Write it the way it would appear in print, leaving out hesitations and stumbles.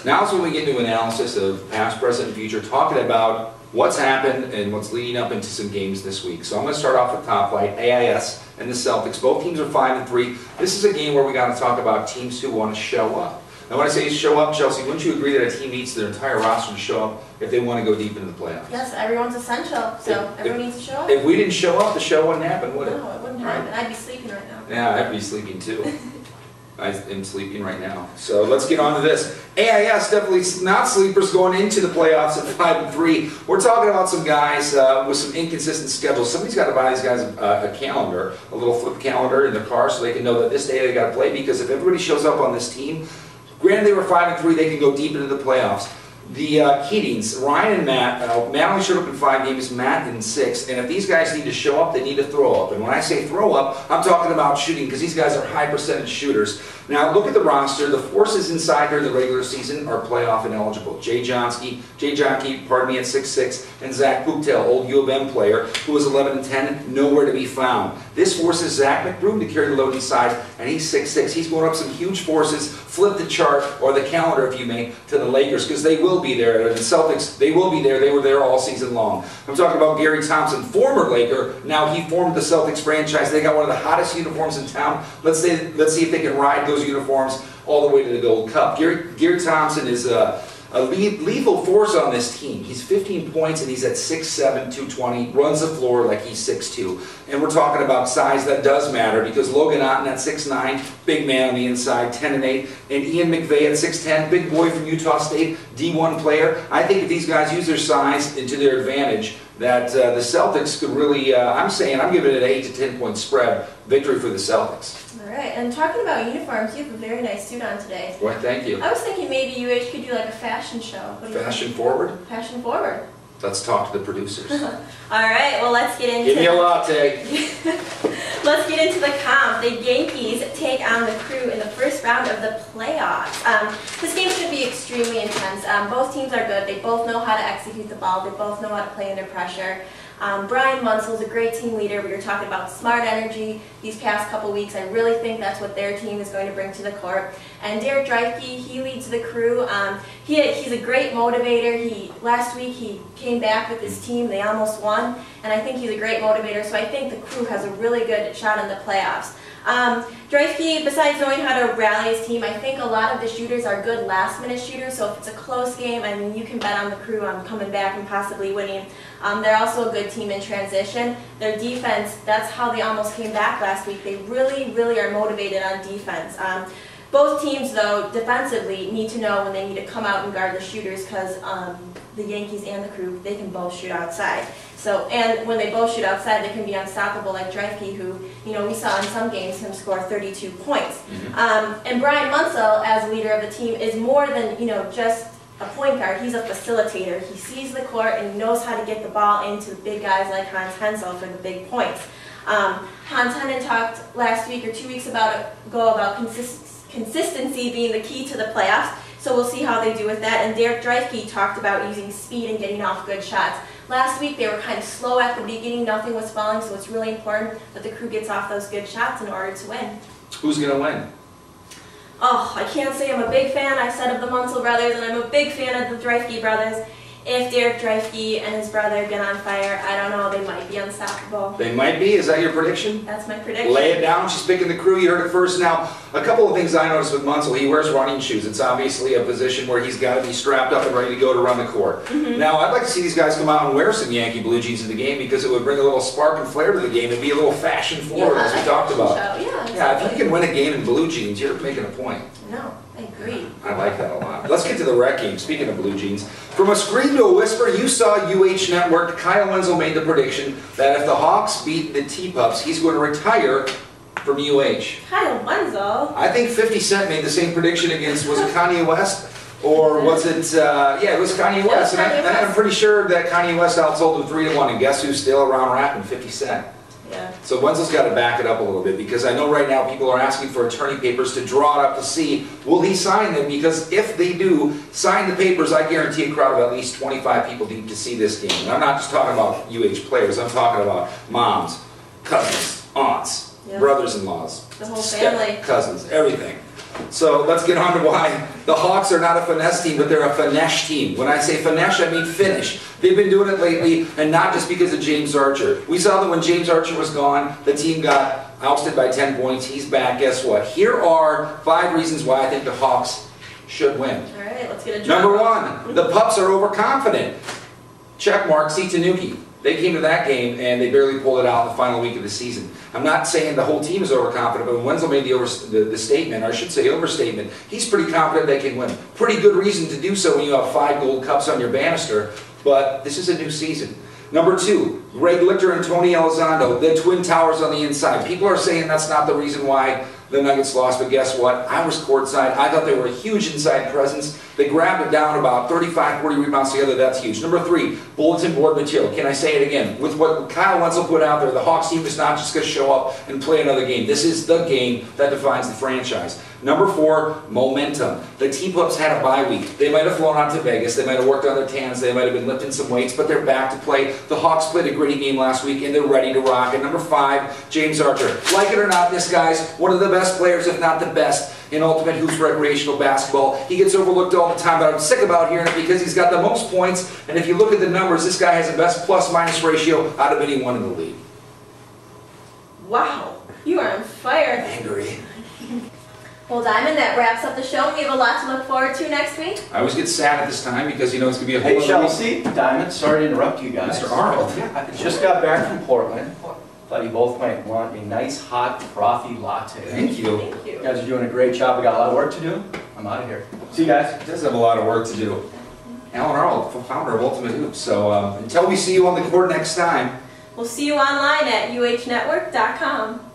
Now is when we get into analysis of past, present, and future, talking about what's happened and what's leading up into some games this week. So I'm going to start off with Top Flight, AIS and the Celtics. Both teams are 5-3. This is a game where we got to talk about teams who want to show up. Now when I say show up, Chelsea, wouldn't you agree that a team needs their entire roster to show up if they want to go deep into the playoffs? Yes, everyone's essential, so everyone needs to show up. If we didn't show up, the show wouldn't happen, would it? No, it wouldn't happen. I'd be sleeping right now. Yeah, I'd be sleeping too. I am sleeping right now. So let's get on to this. AIS definitely not sleepers going into the playoffs at 5-3. We're talking about some guys with some inconsistent schedules. Somebody's got to buy these guys a calendar, a little flip calendar in their car so they can know that this day they got to play, because if everybody shows up on this team, granted they were 5-3, they can go deep into the playoffs. The Keatings, Ryan and Matt, Matt only showed up in 5 games, Matt in 6, and if these guys need to show up, they need to throw up. And when I say throw up, I'm talking about shooting, because these guys are high percentage shooters. Now look at the roster. The forces inside here in the regular season are playoff ineligible. Jay Johnke, at 6'6", and Zach Puptel, old U of M player, who was 11-10, nowhere to be found. This forces Zach McBroom to carry the load inside, and he's 6'6". He's going up some huge forces. Flip the chart, or the calendar if you may, to the Lakers, because they will be there. And the Celtics, they will be there. They were there all season long. I'm talking about Gary Thompson, former Laker. Now he formed the Celtics franchise. They got one of the hottest uniforms in town. Let's see if they can ride those uniforms all the way to the Gold Cup. Gary Thompson is a lethal force on this team. He's 15 points and he's at 6'7", 220, runs the floor like he's 6'2". And we're talking about size that does matter, because Logan Otten at 6'9", big man on the inside, 10-8, and Ian McVeigh at 6'10", big boy from Utah State, D1 player. I think if these guys use their size to their advantage, that the Celtics could really, I'm giving it an 8 to 10 point spread victory for the Celtics. All right, and talking about uniforms, you have a very nice suit on today. Well, thank you. I was thinking maybe UH could do like a fashion show. Fashion forward? Fashion forward. Let's talk to the producers. All right, well let's get into... Give me a latte. Let's get into the comp. The Yankees take on the Crew in the first round of the playoffs. This game should be extremely intense. Both teams are good. They both know how to execute the ball. They both know how to play under pressure. Brian Munsell is a great team leader. We were talking about smart energy these past couple weeks. I really think that's what their team is going to bring to the court. And Derek Dreifke, he leads the Crew. He's a great motivator. Last week he came back with his team. They almost won. And I think he's a great motivator. So I think the Crew has a really good shot in the playoffs. Dreifke, besides knowing how to rally his team, I think a lot of the shooters are good last-minute shooters, so if it's a close game, I mean, you can bet on the Crew on coming back and possibly winning. They're also a good team in transition. Their defense, that's how they almost came back last week. They really, really are motivated on defense. Both teams, though, defensively need to know when they need to come out and guard the shooters, because the Yankees and the Crew, they can both shoot outside. So, and when they both shoot outside, they can be unstoppable, like Dreifke, who, we saw in some games him score 32 points. And Brian Munsell, as leader of the team, is more than, just a point guard. He's a facilitator. He sees the court and he knows how to get the ball into the big guys like Hans Hensel for the big points. Hans Hennen talked last week or 2 weeks about consistency being the key to the playoffs. So we'll see how they do with that. And Derek Dreifke talked about using speed and getting off good shots. Last week they were kind of slow at the beginning, nothing was falling, so it's really important that the Crew gets off those good shots in order to win. Who's going to win? Oh, I can't say I'm a big fan. I said of the Munsell brothers, and I'm a big fan of the Dreifke brothers. If Derek Dreifke and his brother get on fire, I don't know, they might be unstoppable. They might be? Is that your prediction? That's my prediction. Lay it down. She's picking the Crew. You heard it first. Now, a couple of things I noticed with Munsell. He wears running shoes. It's obviously a position where he's got to be strapped up and ready to go to run the court. Now, I'd like to see these guys come out and wear some Yankee blue jeans in the game, because it would bring a little spark and flair to the game and be a little fashion forward, as we talked about. Yeah, if you can win a game in blue jeans, you're making a point. No, I agree. I like that a lot. Let's get to the rec game. Speaking of blue jeans, from a scream to a whisper, you saw UH Network. Kyle Wenzel made the prediction that if the Hawks beat the T-Pups, he's going to retire from UH. Kyle Wenzel? I think 50 Cent made the same prediction against, was it Kanye West? Or was it, yeah, it was Kanye West. And I'm pretty sure that Kanye West outsold him 3-1, and guess who's still around rapping? 50 Cent. Yeah. So Wenzel's got to back it up a little bit, because I know right now people are asking for attorney papers to draw it up to see, will he sign them? Because if they do sign the papers, I guarantee a crowd of at least 25 people need to see this game. And I'm not just talking about UH players, I'm talking about moms, cousins, aunts, brothers-in-laws, the whole family, cousins, everything. So let's get on to why the Hawks are not a finesse team, but they're a finesse team. When I say finesse, I mean finish. They've been doing it lately, and not just because of James Archer. We saw that when James Archer was gone, the team got ousted by 10 points. He's back. Guess what? Here are 5 reasons why I think the Hawks should win. All right, let's get a drum. Number 1, the Pups are overconfident. Check mark, see Tanuki. They came to that game and they barely pulled it out in the final week of the season. I'm not saying the whole team is overconfident, but when Wenzel made the statement, or I should say overstatement, he's pretty confident they can win. Pretty good reason to do so when you have 5 gold cups on your banister, but this is a new season. Number 2, Greg Lichter and Tony Elizondo, the Twin Towers on the inside. People are saying that's not the reason why the Nuggets lost, but guess what? I was courtside. I thought they were a huge inside presence. They grabbed it down about 35, 40 rebounds together. That's huge. Number 3, bulletin board material. Can I say it again? With what Kyle Wenzel put out there, the Hawks team is not just going to show up and play another game. This is the game that defines the franchise. Number 4, momentum. The T-Pups had a bye week. They might have flown out to Vegas. They might have worked on their tans. They might have been lifting some weights, but they're back to play. The Hawks played a gritty game last week, and they're ready to rock. And number 5, James Archer. Like it or not, this guy's one of the best players, if not the best, in Ultimate Hoops recreational basketball. He gets overlooked all the time, but I'm sick about hearing it because he's got the most points, and if you look at the numbers, this guy has the best plus-minus ratio out of anyone in the league. Wow, you are on fire. Angry. Well, Diamond, that wraps up the show. We have a lot to look forward to next week. I always get sad at this time because you know it's going to be a whole Hey other week. Chelsea, Diamond, sorry to interrupt you guys. Mr. Arnold. I just got back from Portland. Thought you both might want a nice, hot, frothy latte. Thank you. Thank you. You guys are doing a great job. We got a lot of work to do. I'm out of here. See you guys. He does have a lot of work to do. Alan Arnold, founder of Ultimate Hoops. So until we see you on the court next time. We'll see you online at uhnetwork.com.